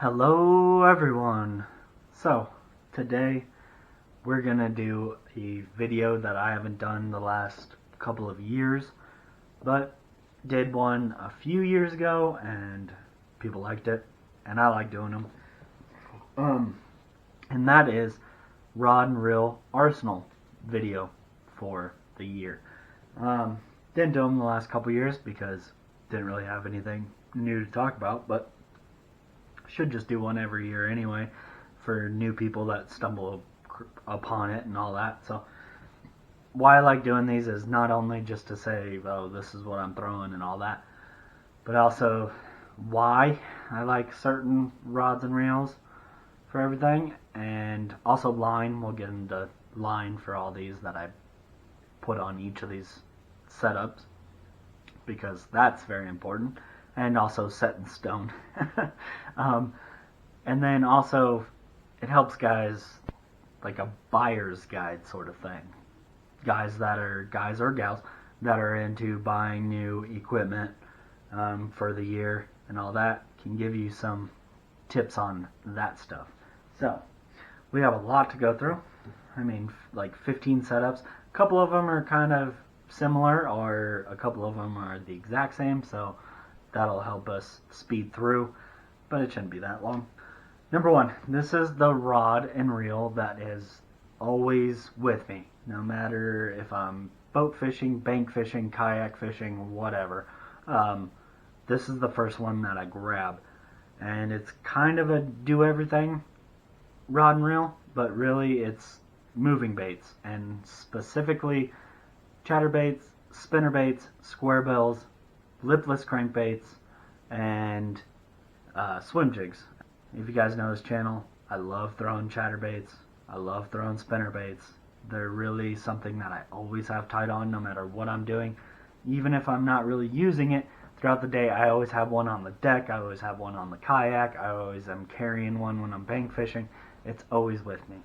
Hello everyone. So today we're gonna do a video that I haven't done the last couple of years, but did one a few years ago and people liked it and I like doing them. And that is rod and reel arsenal video for the year. Didn't do them the last couple years because didn't really have anything new to talk about, but should just do one every year anyway for new people that stumble upon it and all that. So why I like doing these is not only just to say, oh, this is what I'm throwing and all that, but also why I like certain rods and reels for everything, and also line. We'll get into line for all these that I put on each of these setups because that's very important, and also set in stone. And then also it helps guys, like a buyer's guide sort of thing. Guys or gals that are into buying new equipment for the year and all that can give you some tips on that stuff. So we have a lot to go through. I mean, like 15 setups. A couple of them are kind of similar, or a couple of them are the exact same, so that'll help us speed through, but it shouldn't be that long. Number one, this is the rod and reel that is always with me, no matter if I'm boat fishing, bank fishing, kayak fishing, whatever. This is the first one that I grab, and it's kind of a do-everything rod and reel, but really it's moving baits, and specifically chatterbaits, spinnerbaits, square bills, lipless crankbaits, and swim jigs. If you guys know this channel, I love throwing chatterbaits. I love throwing spinnerbaits. They're really something that I always have tied on no matter what I'm doing. Even if I'm not really using it throughout the day, I always have one on the deck. I always have one on the kayak. I always am carrying one when I'm bank fishing. It's always with me.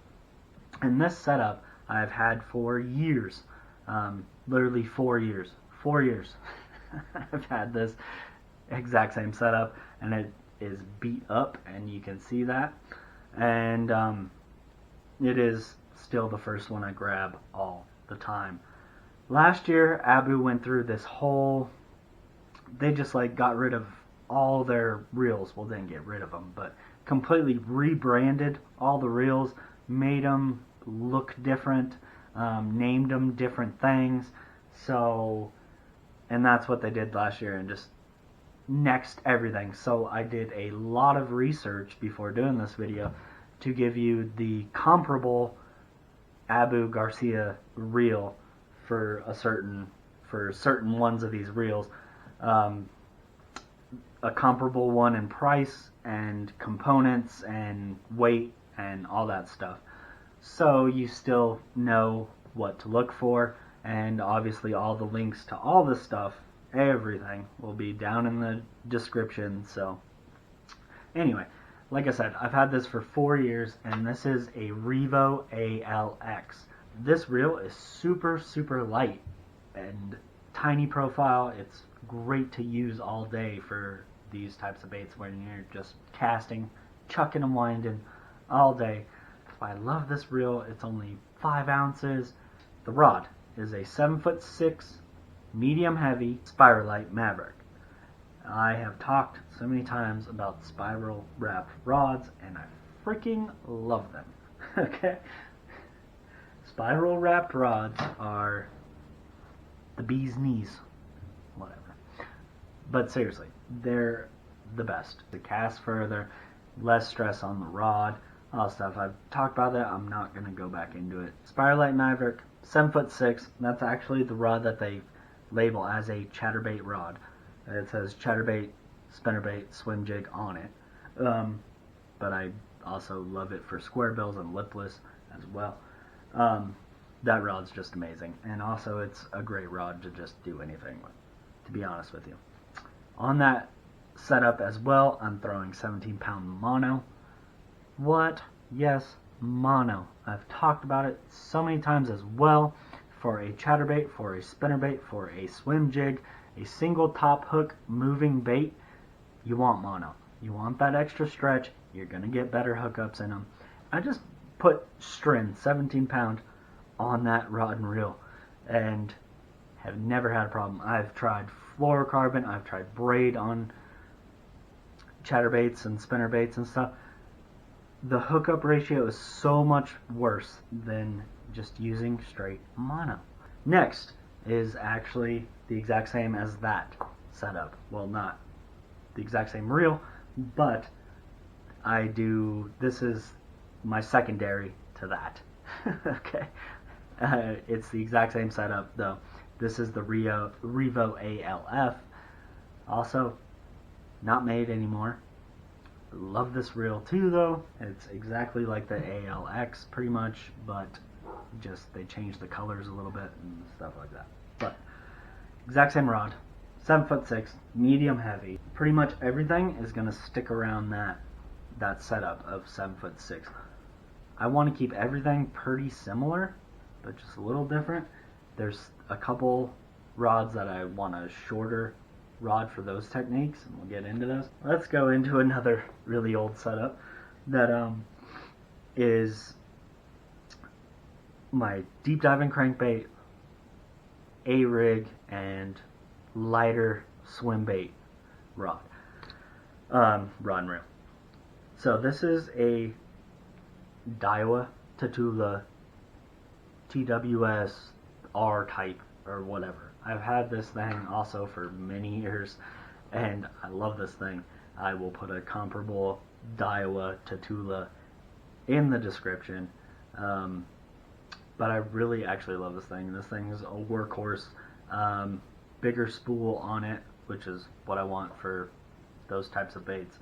And this setup I've had for years. Literally 4 years. 4 years. I've had this exact same setup, and it is beat up, and you can see that. And it is still the first one I grab all the time. Last year, Abu went through this whole, they just like got rid of all their reels. Well, didn't get rid of them, but completely rebranded all the reels, made them look different, named them different things. So, and that's what they did last year, and just nexted everything. So I did a lot of research before doing this video to give you the comparable Abu Garcia reel for certain ones of these reels, a comparable one in price and components and weight and all that stuff, so you still know what to look for. And obviously all the links to all this stuff, everything, will be down in the description. So anyway, like I said, I've had this for 4 years, and this is a Revo ALX. This reel is super light and tiny profile. It's great to use all day for these types of baits when you're just casting, chucking and winding all day. I love this reel. It's only 5 ounces. The rod is a 7'6" medium heavy SPIRALITE Maverick. I have talked so many times about spiral wrapped rods, and I freaking love them. Okay? Spiral wrapped rods are the bee's knees. Whatever. But seriously, they're the best. To cast further, less stress on the rod, all stuff. I've talked about that. I'm not going to go back into it. SPIRALITE Maverick, 7'6". That's actually the rod that they label as a chatterbait rod. It says chatterbait, spinnerbait, swim jig on it. But I also love it for square bills and lipless as well. That rod's just amazing. And also it's a great rod to just do anything with, to be honest with you. On that setup as well, I'm throwing 17-pound mono. What? Yes, mono. I've talked about it so many times as well. For a chatterbait, for a spinnerbait, for a swim jig, a single top hook moving bait, you want mono. You want that extra stretch. You're going to get better hookups in them. I just put string, 17 pound, on that rod and reel, and have never had a problem. I've tried fluorocarbon, I've tried braid on chatterbaits and spinnerbaits and stuff. The hookup ratio is so much worse than just using straight mono. Next is actually the exact same as that setup. Well, not the exact same reel, but this is my secondary to that. Okay. It's the exact same setup though. This is the Revo ALF. Also, not made anymore. Love this reel too though. It's exactly like the ALX pretty much, but just they changed the colors a little bit and stuff like that. But exact same rod, 7'6", medium heavy. Pretty much everything is gonna stick around that setup of 7'6". I want to keep everything pretty similar, but just a little different. There's a couple rods that I want a shorter rod for those techniques, and we'll get into those. Let's go into another really old setup that is my deep diving crankbait, A-rig, and lighter swim bait rod and reel. So this is a DIAWA Tatula TWS R type or whatever. I've had this thing also for many years and I love this thing. I will put a comparable DIAWA Tatula in the description, but I really actually love this thing. This thing is a workhorse. Bigger spool on it, which is what I want for those types of baits.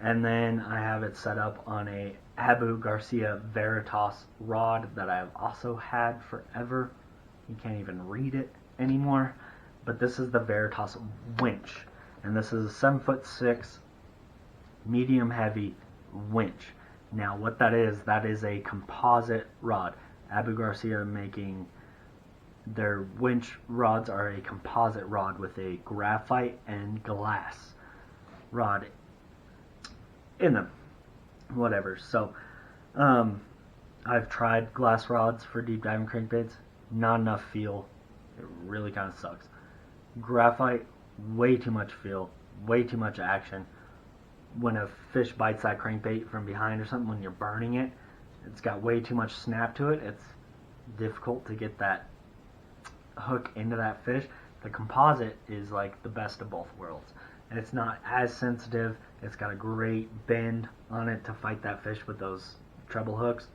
And then I have it set up on a Abu Garcia Veritas rod that I've also had forever. You can't even read it anymore. But this is the Veritas winch. And this is a 7'6", medium heavy winch. Now what that is a composite rod. Abu Garcia making their winch rods are a composite rod with a graphite and glass rod in them, whatever. So I've tried glass rods for deep diving crankbaits, not enough feel. It really kind of sucks. Graphite, way too much feel, way too much action. When a fish bites that crankbait from behind or something, when you're burning it, it's got way too much snap to it. It's difficult to get that hook into that fish. The composite is like the best of both worlds, and it's not as sensitive. It's got a great bend on it to fight that fish with those treble hooks,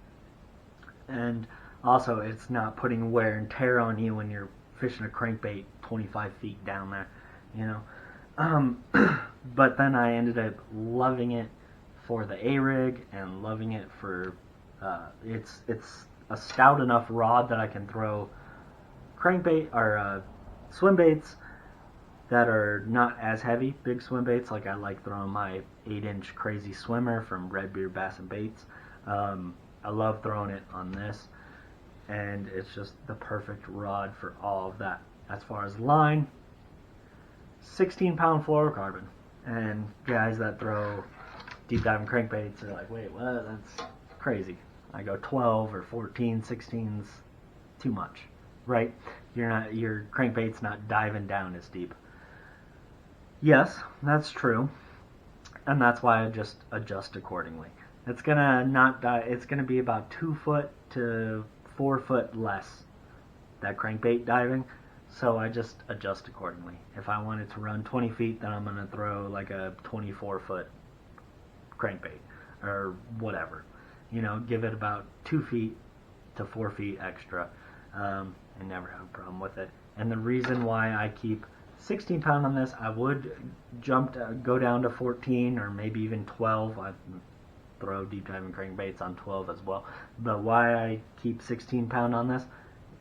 and also it's not putting wear and tear on you when you're fishing a crankbait 25 feet down there, you know. But then I ended up loving it for the A-rig and loving it for it's a stout enough rod that I can throw crankbait or swim baits that are not as heavy, big swim baits. Like I like throwing my 8-inch Crazy Swimmer from Redbeard Bass and Baits. I love throwing it on this, and it's just the perfect rod for all of that. As far as line, 16-pound fluorocarbon. And guys that throw deep diving crankbaits are like, wait, what? That's crazy. I go 12 or 14, 16's too much, right? Your crankbait's not diving down as deep. Yes, that's true, and that's why I just adjust accordingly. It's gonna be about 2 foot to 4 foot less, that crankbait diving, so I just adjust accordingly. If I want it to run 20 feet, then I'm gonna throw like a 24 foot crankbait or whatever. You know, give it about 2 feet to 4 feet extra, and never have a problem with it. And the reason why I keep 16 pound on this, I would go down to 14 or maybe even 12. I throw deep diving crankbaits on 12 as well. But why I keep 16 pound on this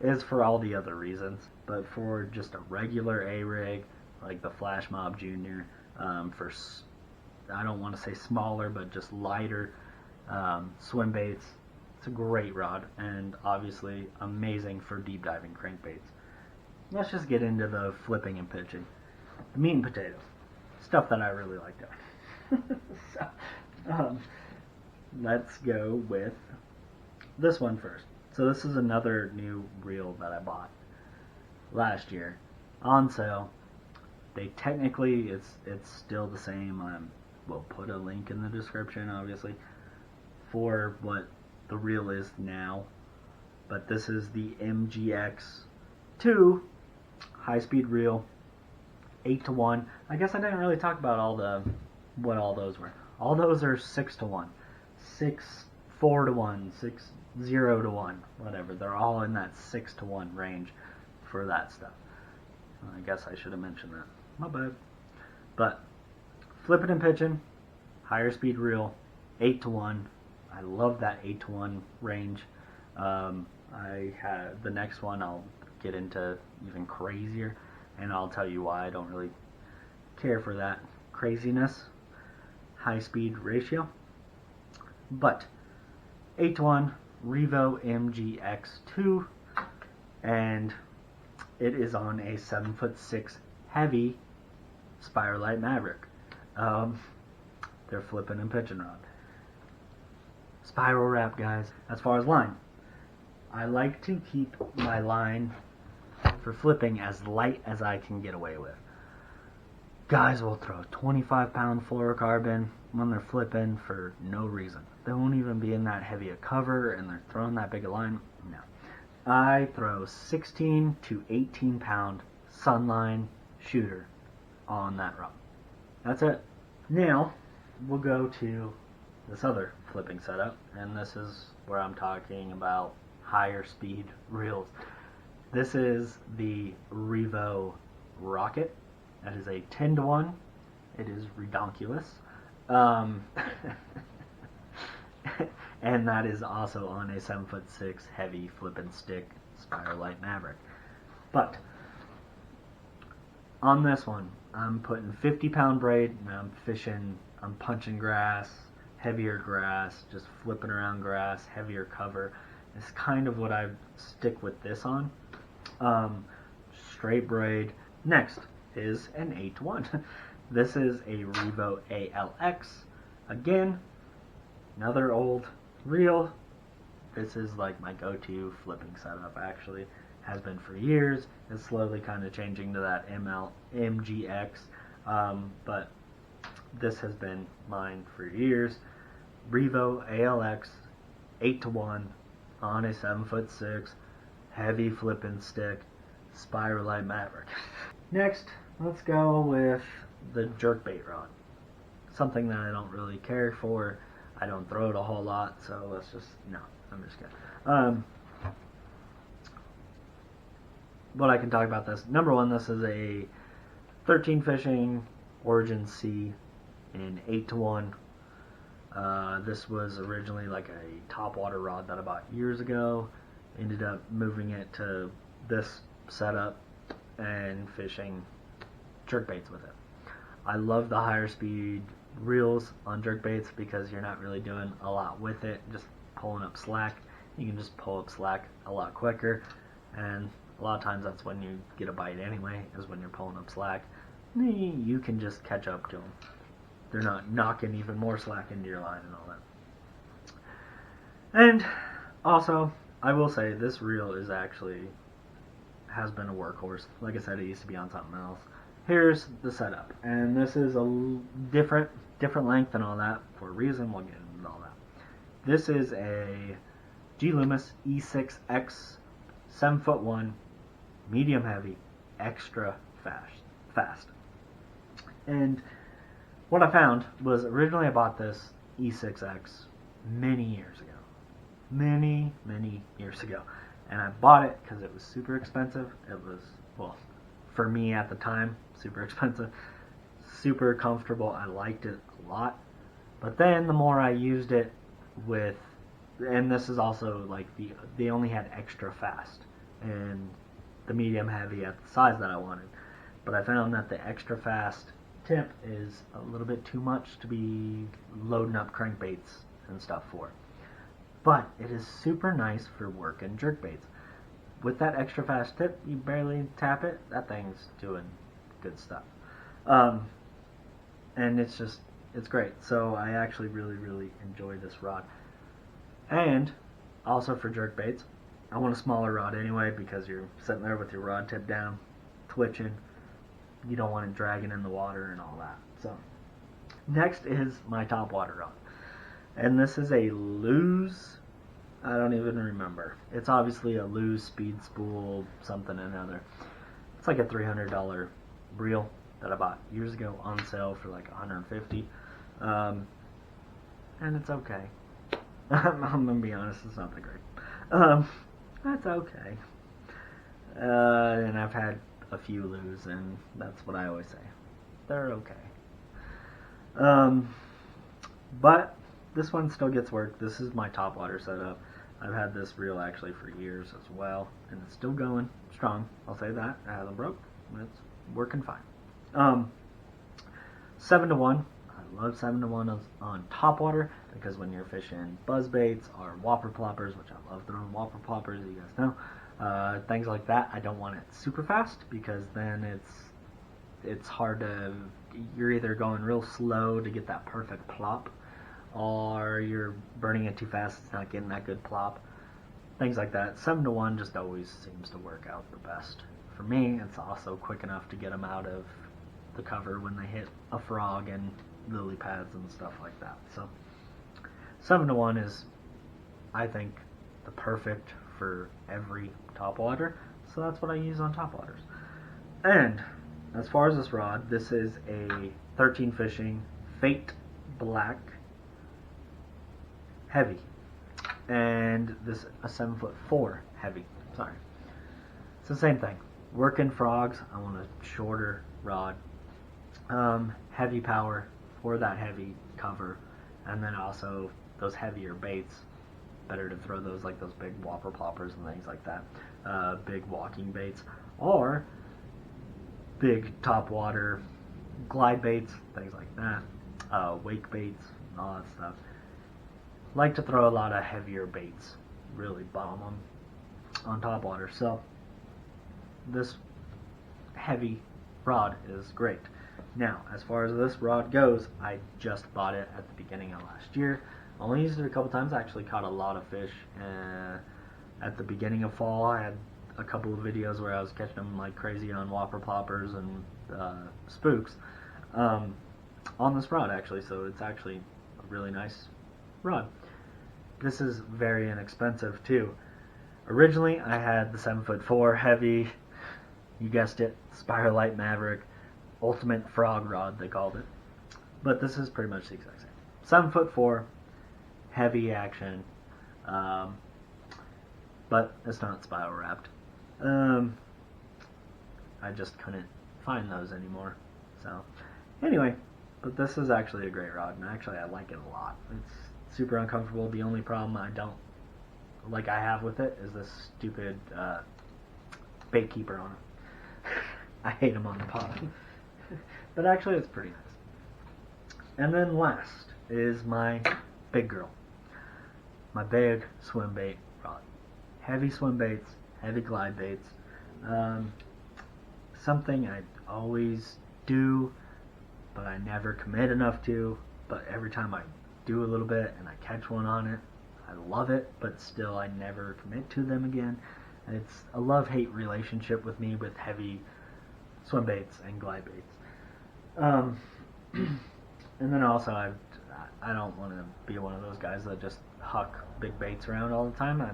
is for all the other reasons. But for just a regular A-rig, like the Flash Mob Junior, for, I don't want to say smaller, but just lighter swim baits, it's a great rod, and obviously amazing for deep diving crankbaits. Let's just get into the flipping and pitching. The meat and potatoes. Stuff that I really like doing. So, Let's go with this one first. So this is another new reel that I bought last year on sale. They technically, it's still the same. We'll put a link in the description, obviously, for what the reel is now. But this is the MGX2 high-speed reel, 8-to-1. I guess I didn't really talk about what all those were. All those are 6-to-1, 4-to-1, 0-to-1, whatever. They're all in that 6-to-1 range for that stuff. I guess I should have mentioned that. My bad. But flipping and pitching, higher speed reel, 8-to-1. I love that 8-to-1 range. I had the next one I'll get into even crazier, and I'll tell you why I don't really care for that craziness. High speed ratio. But 8-to-1 Revo MGX2, and it is on a 7'6" heavy SPIRALITE Maverick. They're flipping and pitching rod. Spiral wrap, guys. As far as line, I like to keep my line for flipping as light as I can get away with. Guys will throw 25-pound fluorocarbon when they're flipping for no reason. They won't even be in that heavy a cover, and they're throwing that big a line. No. I throw 16 to 18-pound Sunline shooter on that rod. That's it. Now, we'll go to this other flipping setup, and this is where I'm talking about higher speed reels. This is the Revo Rocket. That is a 10-to-1. It is redonkulous. And that is also on a 7'6" heavy flipping stick SPIRALITE Maverick. But on this one, I'm putting 50-pound braid, and I'm punching grass, heavier grass, just flipping around grass, heavier cover. It's kind of what I stick with this on. Straight braid. Next is an 8-to-1. This is a Revo ALX. Again, another old reel. This is like my go-to flipping setup, actually. Has been for years. It's slowly kind of changing to that MGX. But this has been mine for years. Revo ALX 8-to-1 on a 7'6" heavy flipping stick SPIRALITE Maverick. Next, let's go with the jerkbait rod. Something that I don't really care for. I don't throw it a whole lot, so let's just, no, I'm just kidding. What I can talk about this. Number one, this is a 13 fishing Origin C in 8-to-1. This was originally like a topwater rod that I bought years ago. Ended up moving it to this setup and fishing jerkbaits with it. I love the higher speed reels on jerkbaits because you're not really doing a lot with it, just pulling up slack. You can just pull up slack a lot quicker, and a lot of times that's when you get a bite anyway, is when you're pulling up slack. You can just catch up to them. They're not knocking even more slack into your line and all that. And also, I will say this reel is actually has been a workhorse. Like I said, it used to be on something else. Here's the setup, and this is a different length and all that for a reason. We'll get into all that. This is a G Loomis E6X 7'1", medium heavy, extra fast. And what I found was originally I bought this E6X many years ago. Many years ago. And I bought it because it was super expensive. It was, well, for me at the time, super expensive. Super comfortable. I liked it a lot. But then the more I used it with, and this is also like they only had extra fast and the medium heavy at the size that I wanted. But I found that the extra fast tip is a little bit too much to be loading up crankbaits and stuff for. But it is super nice for working jerkbaits. With that extra fast tip, you barely tap it, that thing's doing good stuff. And it's just It's great. So I actually really enjoy this rod. And also for jerk baits, I want a smaller rod anyway because you're sitting there with your rod tip down, twitching. You don't want it dragging in the water and all that. So next is my topwater rod. And this is a Lew's, I don't even remember. It's obviously a Lew's speed spool something or another. It's like a $300 reel that I bought years ago on sale for like $150. And it's okay. I'm gonna be honest, it's not that great. That's okay. And I've had a few Lew's, and that's what I always say. They're okay. But this one still gets work. This is my topwater setup. I've had this reel actually for years as well, and it's still going strong. I'll say that. It hasn't broke. It's working fine. 7-to-1. I love 7-to-1 on topwater because when you're fishing buzzbaits or whopper ploppers, which I love throwing whopper ploppers, you guys know, things like that, I don't want it super fast because then it's hard to, you're either going real slow to get that perfect plop, or you're burning it too fast, it's not getting that good plop. Things like that. 7-to-1 just always seems to work out the best. For me, it's also quick enough to get them out of the cover when they hit a frog and lily pads and stuff like that. So 7-to-1 is, I think, the perfect for every topwater. So that's what I use on topwaters. And as far as this rod, this is a 13 fishing Fate Black heavy, and this a 7'4" heavy. Sorry, it's the same thing. Working frogs, I want a shorter rod, heavy power for that heavy cover, and then also those heavier baits. Better to throw those like those big whopper ploppers and things like that, big walking baits, or big topwater glide baits, things like that, wake baits, and all that stuff. Like to throw a lot of heavier baits, really bomb them on topwater. So this heavy rod is great. Now, as far as this rod goes, I just bought it at the beginning of last year. Only used it a couple times. I actually caught a lot of fish at the beginning of fall. I had a couple of videos where I was catching them like crazy on whopper ploppers and spooks on this rod actually. So it's actually a really nice rod. This is very inexpensive too. Originally I had the 7'4" heavy, you guessed it, SPIRALITE Maverick Ultimate Frog Rod they called it. But this is pretty much the exact same. 7'4", heavy action, but it's not spiral wrapped. I just couldn't find those anymore. So anyway, but this is actually a great rod, and actually I like it a lot. It's super uncomfortable. The only problem I have with it is this stupid bait keeper on it. I hate them on the pot. But actually it's pretty nice. And then last is my big girl. My big swim bait rod. Heavy swim baits, heavy glide baits. Something I always do, but I never commit enough to. But every time I do a little bit and I catch one on it, I love it, but still I never commit to them again. And it's a love-hate relationship with me with heavy swim baits and glide baits. And then also I don't want to be one of those guys that just huck big baits around all the time. I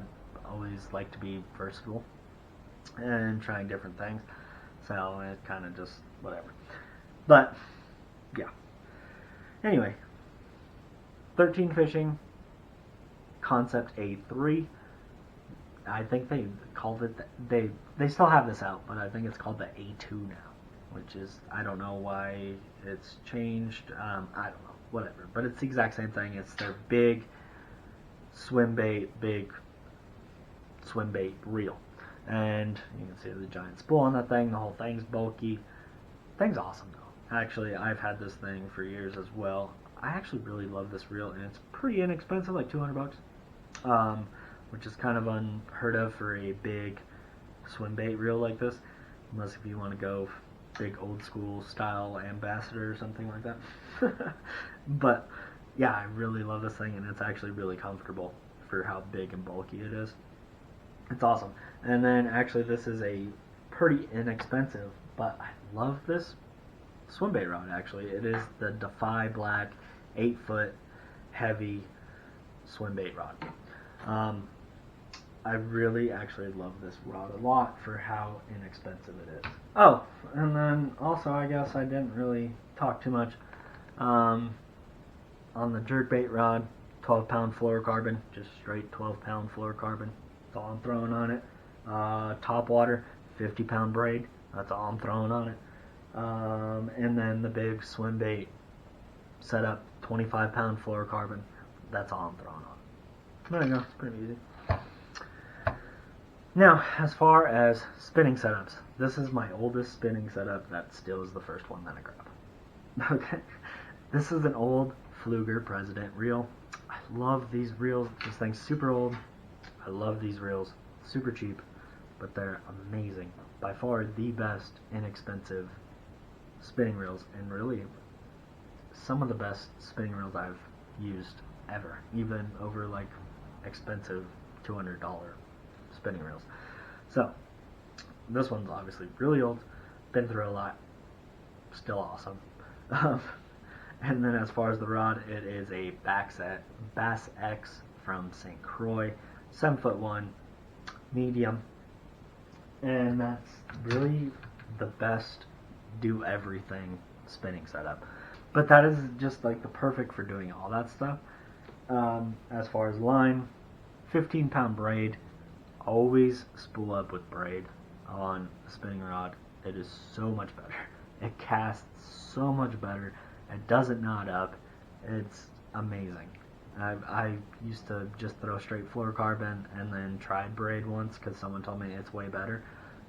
always like to be versatile and trying different things. So it kind of just whatever. But yeah. Anyway, 13 fishing Concept A3. I think they called it they still have this out, but I think it's called the A2 now, which is, I don't know why it's changed. I don't know, whatever. But it's the exact same thing. It's their big swim bait reel. And you can see the giant spool on that thing. The whole thing's bulky. Thing's awesome though. Actually, I've had this thing for years as well. I actually really love this reel, and it's pretty inexpensive, like $200, which is kind of unheard of for a big swim bait reel like this. Unless if you want to go big old school style ambassador or something like that. But yeah, I really love this thing, and it's actually really comfortable for how big and bulky it is. It's awesome. And then actually this is a pretty inexpensive, but I love this swim bait rod actually. It is the Defy Black 8-foot heavy swim bait rod. I really actually love this rod a lot for how inexpensive it is. Oh, and then also I guess I didn't really talk too much on the jerkbait rod. 12-pound fluorocarbon, just straight 12-pound fluorocarbon. That's all I'm throwing on it. Topwater, 50-pound braid. That's all I'm throwing on it. And then the big swim bait setup, 25-pound fluorocarbon. That's all I'm throwing on. There you go. It's pretty easy. Now, as far as spinning setups, this is my oldest spinning setup. That still is the first one that I grab. Okay, this is an old Pflueger President reel. I love these reels. This thing's super old. I love these reels. Super cheap, but they're amazing. By far the best inexpensive spinning reels, and really some of the best spinning reels I've used ever, even over like expensive $200 spinning reels. So this one's obviously really old, been through a lot, still awesome. And then as far as the rod, it is a Bass X from St. Croix, 7'1", medium, and that's really the best do everything spinning setup. But that is just like the perfect for doing all that stuff. As far as line, 15-pound braid. Always spool up with braid on a spinning rod. It is so much better. It casts so much better. It doesn't knot up. It's amazing. I used to just throw straight fluorocarbon and then tried braid once because someone told me it's way better,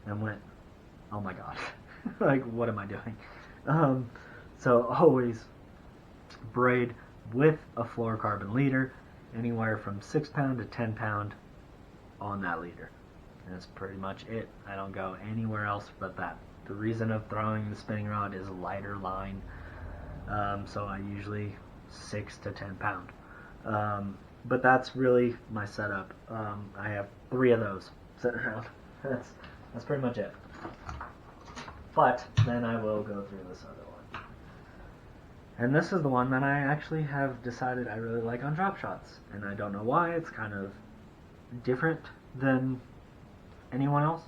and went, oh my god, like what am I doing? So always braid with a fluorocarbon leader, anywhere from 6-pound to 10-pound on that leader. And that's pretty much it. I don't go anywhere else but that. The reason of throwing the spinning rod is lighter line, so I usually 6 to 10 pound. But that's really my setup. I have 3 of those sitting around. That's pretty much it. But then I will go through this other one. And this is the one that I actually have decided I really like on drop shots. And I don't know why. It's kind of different than anyone else.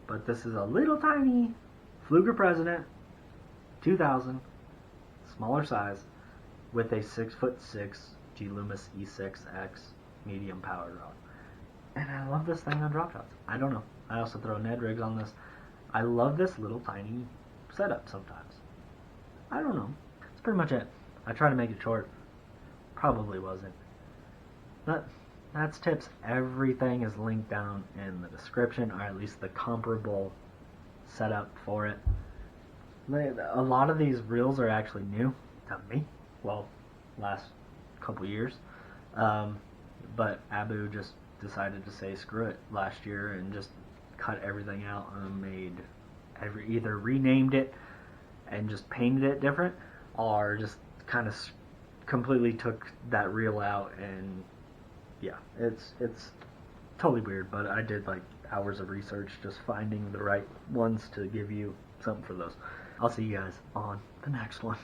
But this is a little tiny Pflueger President 2000, smaller size, with a 6'6" G Loomis E6X medium power rod. And I love this thing on drop shots. I don't know. I also throw Ned rigs on this. I love this little tiny setup sometimes. I don't know. That's pretty much it. I try to make it short. Probably wasn't. But that's tips. Everything is linked down in the description, or at least the comparable setup for it. A lot of these reels are actually new to me. Well, last couple years. But Abu just decided to say screw it last year and just cut everything out and either renamed it and just painted it different, or just kind of completely took that reel out. And yeah, it's totally weird, but I did like hours of research just finding the right ones to give you something for those. I'll see you guys on the next one.